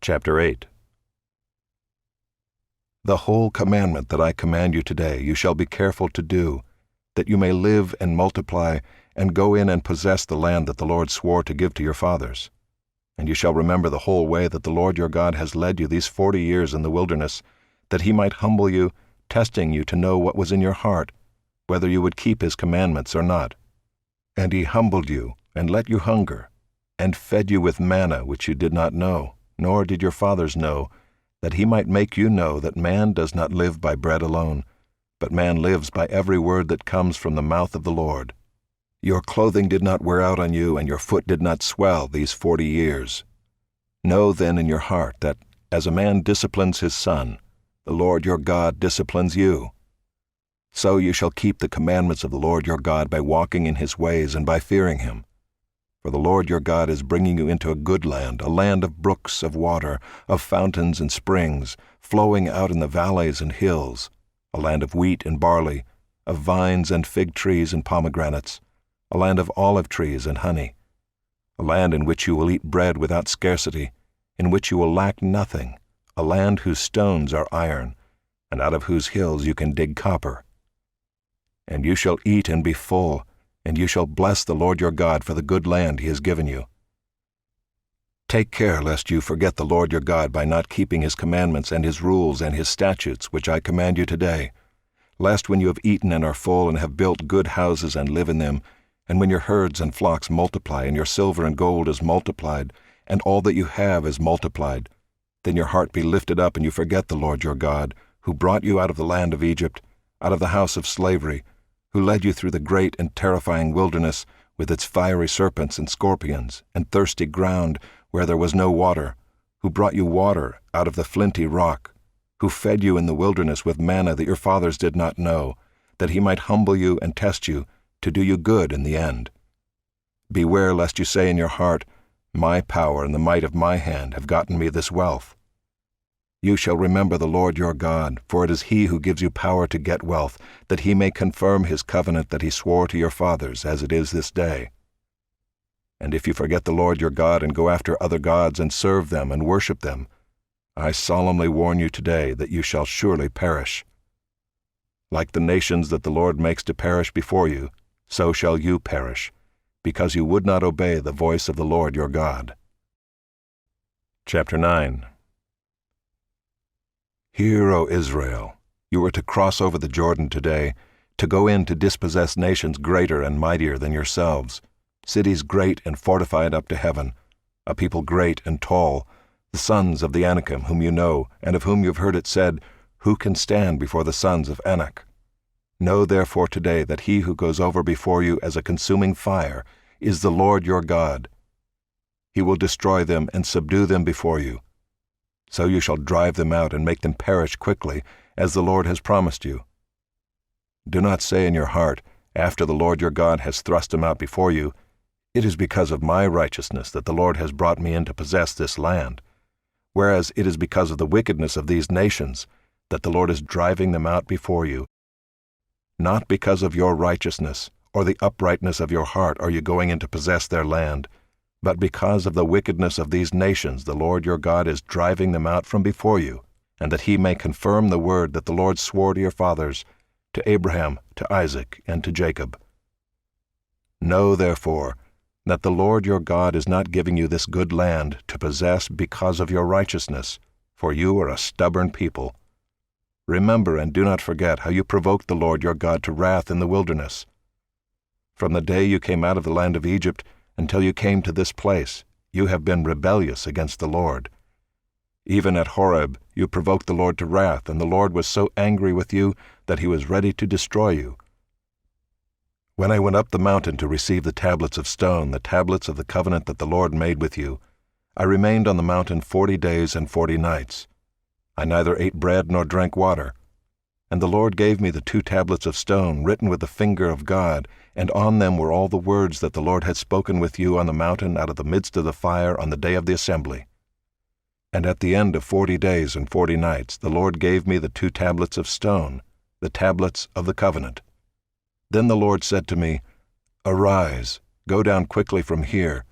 Chapter 8. The whole commandment that I command you today you shall be careful to do, that you may live and multiply, and go in and possess the land that the Lord swore to give to your fathers. And you shall remember the whole way that the Lord your God has led you these 40 years in the wilderness, that he might humble you, testing you to know what was in your heart, whether you would keep his commandments or not. And he humbled you, and let you hunger, and fed you with manna which you did not know, nor did your fathers know, that he might make you know that man does not live by bread alone, but man lives by every word that comes from the mouth of the Lord. Your clothing did not wear out on you, and your foot did not swell these 40 years. Know then in your heart that, as a man disciplines his son, the Lord your God disciplines you. So you shall keep the commandments of the Lord your God by walking in his ways and by fearing him. For the Lord your God is bringing you into a good land, a land of brooks of water, of fountains and springs, flowing out in the valleys and hills, a land of wheat and barley, of vines and fig trees and pomegranates, a land of olive trees and honey, a land in which you will eat bread without scarcity, in which you will lack nothing, a land whose stones are iron, and out of whose hills you can dig copper. And you shall eat and be full, and you shall bless the Lord your God for the good land he has given you. Take care lest you forget the Lord your God by not keeping his commandments and his rules and his statutes which I command you today, lest when you have eaten and are full and have built good houses and live in them, and when your herds and flocks multiply and your silver and gold is multiplied, and all that you have is multiplied, then your heart be lifted up and you forget the Lord your God, who brought you out of the land of Egypt, out of the house of slavery, who led you through the great and terrifying wilderness with its fiery serpents and scorpions, and thirsty ground where there was no water, who brought you water out of the flinty rock, who fed you in the wilderness with manna that your fathers did not know, that he might humble you and test you, to do you good in the end. Beware lest you say in your heart, My power and the might of my hand have gotten me this wealth. You shall remember the Lord your God, for it is he who gives you power to get wealth, that he may confirm his covenant that he swore to your fathers, as it is this day. And if you forget the Lord your God and go after other gods and serve them and worship them, I solemnly warn you today that you shall surely perish. Like the nations that the Lord makes to perish before you, so shall you perish, because you would not obey the voice of the Lord your God. Chapter 9. Hear, O Israel, you are to cross over the Jordan today, to go in to dispossess nations greater and mightier than yourselves, cities great and fortified up to heaven, a people great and tall, the sons of the Anakim whom you know, and of whom you have heard it said, Who can stand before the sons of Anak? Know therefore today that he who goes over before you as a consuming fire is the Lord your God. He will destroy them and subdue them before you. So you shall drive them out and make them perish quickly, as the Lord has promised you. Do not say in your heart, after the Lord your God has thrust them out before you, It is because of my righteousness that the Lord has brought me in to possess this land, whereas it is because of the wickedness of these nations that the Lord is driving them out before you. Not because of your righteousness or the uprightness of your heart are you going in to possess their land, but because of the wickedness of these nations the Lord your God is driving them out from before you, and that he may confirm the word that the Lord swore to your fathers, to Abraham, to Isaac, and to Jacob. Know, therefore, that the Lord your God is not giving you this good land to possess because of your righteousness, for you are a stubborn people. Remember and do not forget how you provoked the Lord your God to wrath in the wilderness. From the day you came out of the land of Egypt until you came to this place, you have been rebellious against the Lord. Even at Horeb you provoked the Lord to wrath, and the Lord was so angry with you that he was ready to destroy you. When I went up the mountain to receive the tablets of stone, the tablets of the covenant that the Lord made with you, I remained on the mountain 40 days and 40 nights. I neither ate bread nor drank water. And the Lord gave me the 2 tablets of stone written with the finger of God, and on them were all the words that the Lord had spoken with you on the mountain out of the midst of the fire on the day of the assembly. And at the end of 40 days and 40 nights the Lord gave me the 2 tablets of stone, the tablets of the covenant. Then the Lord said to me, Arise, go down quickly from here,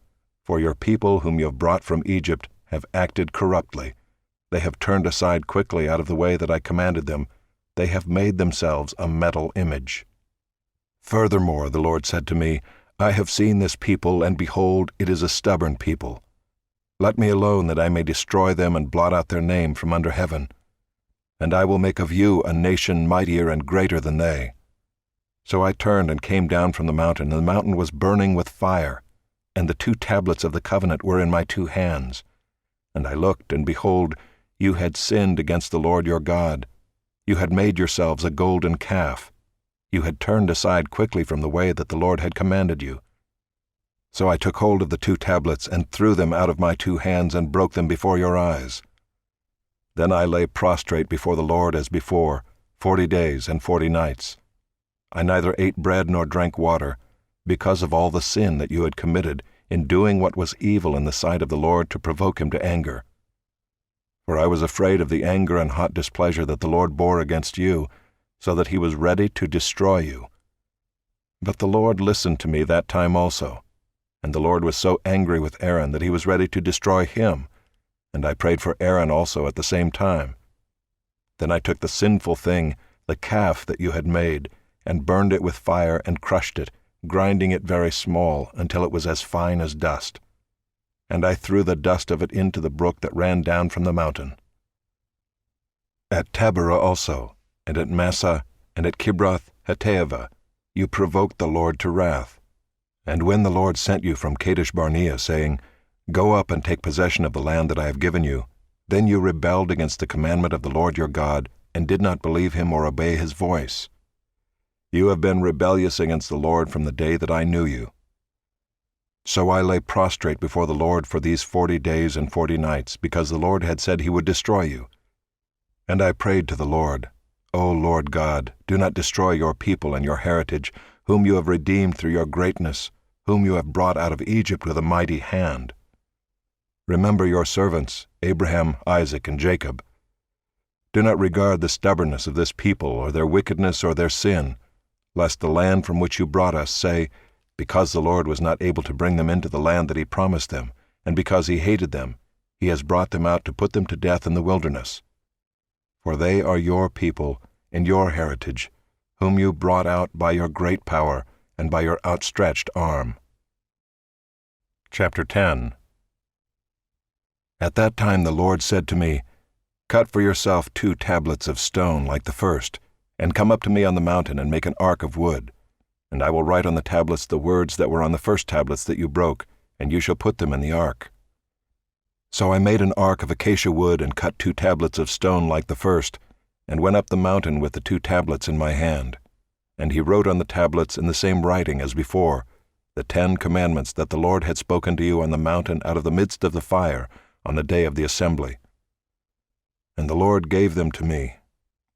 for your people whom you have brought from Egypt have acted corruptly. They have turned aside quickly out of the way that I commanded them. They have made themselves a metal image. Furthermore, the Lord said to me, I have seen this people, and behold, it is a stubborn people. Let me alone that I may destroy them and blot out their name from under heaven. And I will make of you a nation mightier and greater than they. So I turned and came down from the mountain, and the mountain was burning with fire, and the 2 tablets of the covenant were in my 2 hands. And I looked, and behold, you had sinned against the Lord your God. You had made yourselves a golden calf. You had turned aside quickly from the way that the Lord had commanded you. So I took hold of the 2 tablets and threw them out of my 2 hands and broke them before your eyes. Then I lay prostrate before the Lord as before, 40 days and 40 nights. I neither ate bread nor drank water, because of all the sin that you had committed in doing what was evil in the sight of the Lord to provoke him to anger. For I was afraid of the anger and hot displeasure that the Lord bore against you, so that he was ready to destroy you. But the Lord listened to me that time also, and the Lord was so angry with Aaron that he was ready to destroy him, and I prayed for Aaron also at the same time. Then I took the sinful thing, the calf that you had made, and burned it with fire and crushed it, grinding it very small until it was as fine as dust. And I threw the dust of it into the brook that ran down from the mountain. At Taberah also, and at Massah, and at Kibroth Hattaavah, you provoked the Lord to wrath. And when the Lord sent you from Kadesh Barnea, saying, Go up and take possession of the land that I have given you, then you rebelled against the commandment of the Lord your God, and did not believe him or obey his voice. You have been rebellious against the Lord from the day that I knew you. So I lay prostrate before the Lord for these 40 days and 40 nights, because the Lord had said he would destroy you. And I prayed to the Lord, O Lord God, do not destroy your people and your heritage, whom you have redeemed through your greatness, whom you have brought out of Egypt with a mighty hand. Remember your servants, Abraham, Isaac, and Jacob. Do not regard the stubbornness of this people, or their wickedness, or their sin, lest the land from which you brought us say, Because the Lord was not able to bring them into the land that he promised them, and because he hated them, he has brought them out to put them to death in the wilderness. For they are your people and your heritage, whom you brought out by your great power and by your outstretched arm. Chapter 10. At that time the Lord said to me, Cut for yourself 2 tablets of stone like the first, and come up to me on the mountain and make an ark of wood. And I will write on the tablets the words that were on the first tablets that you broke, and you shall put them in the ark. So I made an ark of acacia wood and cut 2 tablets of stone like the first, and went up the mountain with the 2 tablets in my hand. And he wrote on the tablets in the same writing as before, the 10 commandments that the Lord had spoken to you on the mountain out of the midst of the fire on the day of the assembly. And the Lord gave them to me.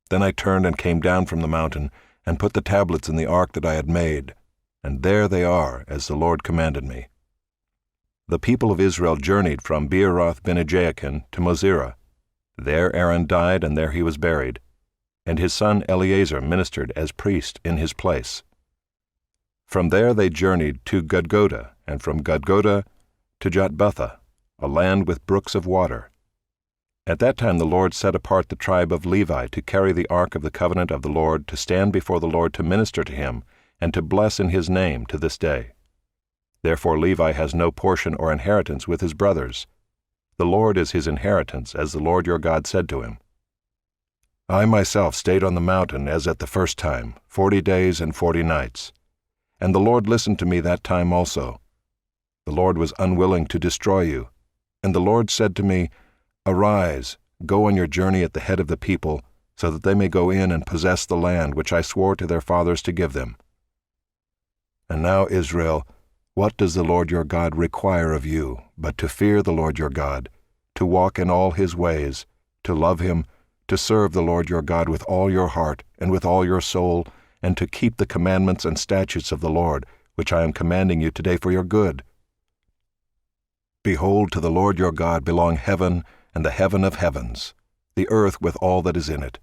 Then I turned and came down from the mountain, and put the tablets in the ark that I had made, and there they are, as the Lord commanded me. The people of Israel journeyed from Beeroth-Bene-Jaakan to Mosera. There Aaron died, and there he was buried, and his son Eleazar ministered as priest in his place. From there they journeyed to Gudgodah, and from Gudgodah to Jotbathah, a land with brooks of water. At that time the Lord set apart the tribe of Levi to carry the ark of the covenant of the Lord, to stand before the Lord to minister to him, and to bless in his name to this day. Therefore Levi has no portion or inheritance with his brothers. The Lord is his inheritance, as the Lord your God said to him. I myself stayed on the mountain as at the first time, 40 days and 40 nights. And the Lord listened to me that time also. The Lord was unwilling to destroy you. And the Lord said to me, Arise, go on your journey at the head of the people, so that they may go in and possess the land which I swore to their fathers to give them. And now, Israel, what does the Lord your God require of you, but to fear the Lord your God, to walk in all his ways, to love him, to serve the Lord your God with all your heart and with all your soul, and to keep the commandments and statutes of the Lord, which I am commanding you today for your good? Behold, to the Lord your God belong heaven and the heaven of heavens, the earth with all that is in it.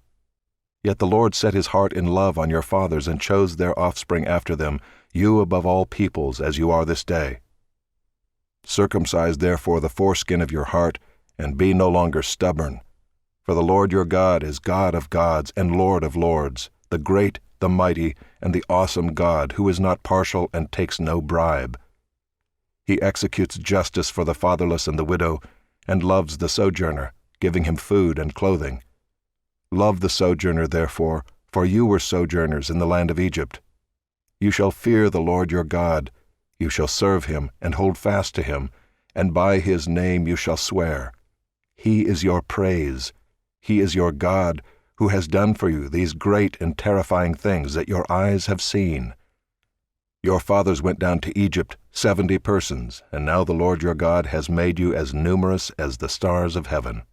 Yet the Lord set his heart in love on your fathers, and chose their offspring after them, you above all peoples, as you are this day. Circumcise therefore the foreskin of your heart, and be no longer stubborn. For the Lord your God is God of gods and Lord of lords, the great, the mighty, and the awesome God, who is not partial and takes no bribe. He executes justice for the fatherless and the widow, and loves the sojourner, giving him food and clothing. Love the sojourner, therefore, for you were sojourners in the land of Egypt. You shall fear the Lord your God, you shall serve him and hold fast to him, and by his name you shall swear. He is your praise. He is your God, who has done for you these great and terrifying things that your eyes have seen. Your fathers went down to Egypt, 70 persons, and now the Lord your God has made you as numerous as the stars of heaven.